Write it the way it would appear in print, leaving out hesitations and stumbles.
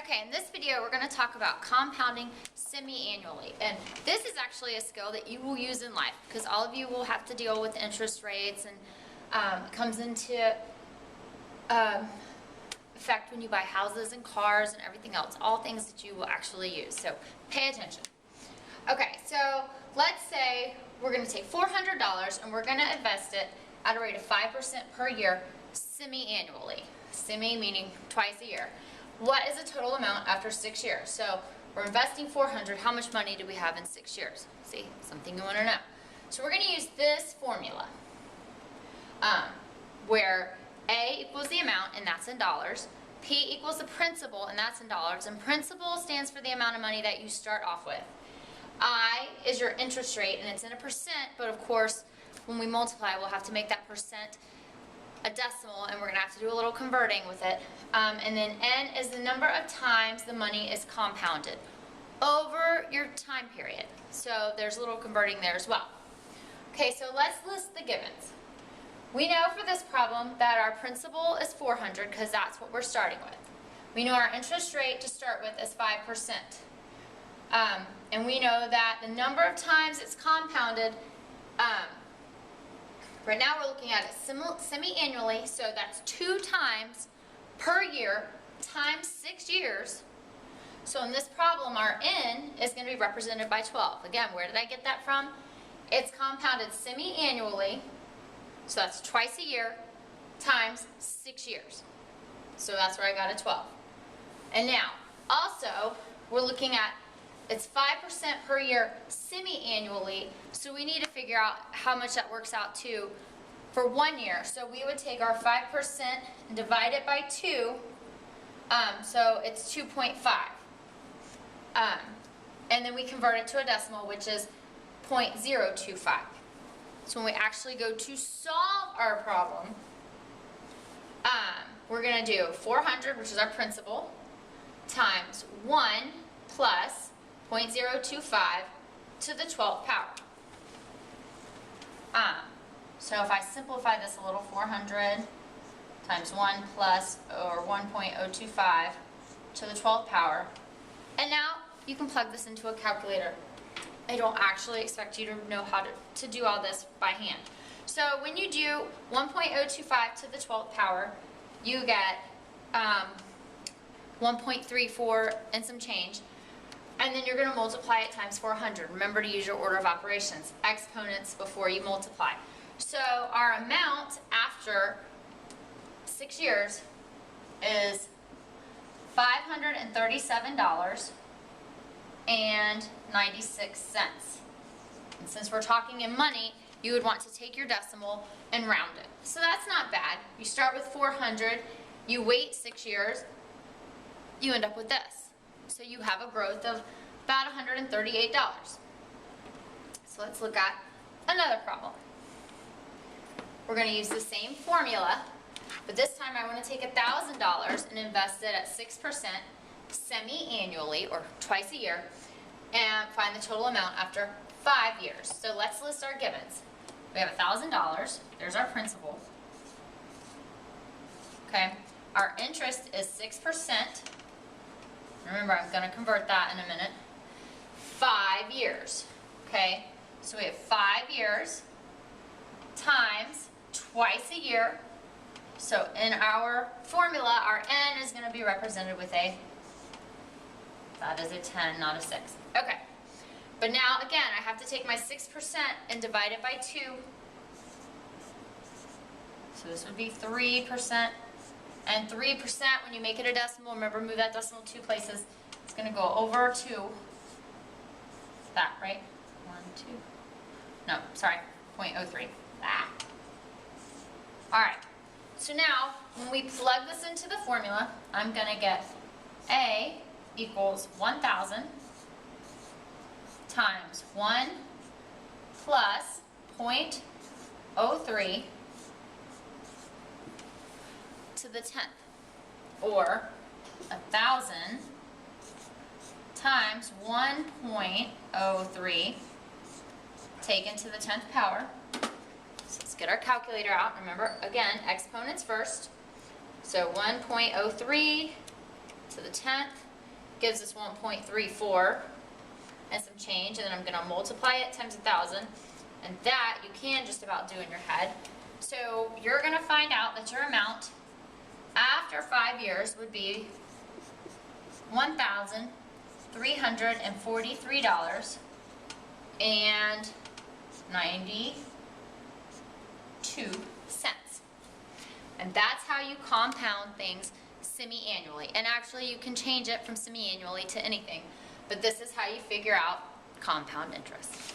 Okay, in this video we're going to talk about compounding semi-annually, and this is actually a skill that you will use in life because all of you will have to deal with interest rates, and it comes into effect when you buy houses and cars and everything else, all things that you will actually use, so pay attention. Okay, so let's say we're going to take $400 and we're going to invest it at a rate of 5% per year semi-annually, semi meaning twice a year. What is the total amount after 6 years? So we're investing $400. How much money do we have in 6 years? See, something you want to know. So we're going to use this formula where A equals the amount, and that's in dollars. P equals the principal, and that's in dollars. And principal stands for the amount of money that you start off with. I is your interest rate, and it's in a percent, but of course, when we multiply, we'll have to make that percent a decimal, and we're going to have to do a little converting with it. And then N is the number of times the money is compounded over your time period. So there's a little converting there as well. Okay, so let's list the givens. We know for this problem that our principal is 400 because that's what we're starting with. We know our interest rate to start with is 5%. And we know that the number of times it's compounded, right now we're looking at it semi-annually, so that's 2 times per year times 6 years. So in this problem, our N is going to be represented by 12. Again, where did I get that from? It's compounded semi-annually, so that's twice a year times 6 years. So that's where I got a 12. And now, also, we're looking at it's 5% per year semi-annually, so we need to figure out how much that works out to for 1 year. So we would take our 5% and divide it by 2, so it's 2.5. And then we convert it to a decimal, which is 0.025. So when we actually go to solve our problem, we're going to do 400, which is our principal, times 1 plus 0.025 to the 12th power. So if I simplify this a little, 400 times 1 plus, or 1.025 to the 12th power. And now you can plug this into a calculator. I don't actually expect you to know how to do all this by hand. So when you do 1.025 to the 12th power, you get 1.34 and some change. And then you're going to multiply it times 400. Remember to use your order of operations, exponents before you multiply. So our amount after 6 years is $537.96. And since we're talking in money, you would want to take your decimal and round it. So that's not bad. You start with 400, you wait 6 years, you end up with this. So you have a growth of about $138. So let's look at another problem. We're going to use the same formula, but this time I want to take $1,000 and invest it at 6% semi-annually, or twice a year, and find the total amount after 5 years. So let's list our givens. We have $1,000. There's our principal. Okay. Our interest is 6%. Remember, I'm going to convert that in a minute. 5 years. Okay. So we have 5 years times twice a year. So in our formula, our N is going to be represented with a, that is a 10, not a 6. Okay. But now, again, I have to take my 6% and divide it by 2. So this would be 3%. And 3%, when you make it a decimal, remember, move that decimal 2 places. It's going to go over 2. That, right? 1, 2. No, sorry, 0.03. Ah. All right. So now, when we plug this into the formula, I'm going to get A equals 1,000 times 1 plus 0.03 to the 10th, or 1,000 times 1.03 taken to the 10th power. So let's get our calculator out. Remember, again, exponents first. So 1.03 to the 10th gives us 1.34 and some change, and then I'm gonna multiply it times 1,000, and that you can just about do in your head. So you're gonna find out that your amount after 5 years would be $1,343.92. And that's how you compound things semi-annually. And actually you can change it from semi-annually to anything. But this is how you figure out compound interest.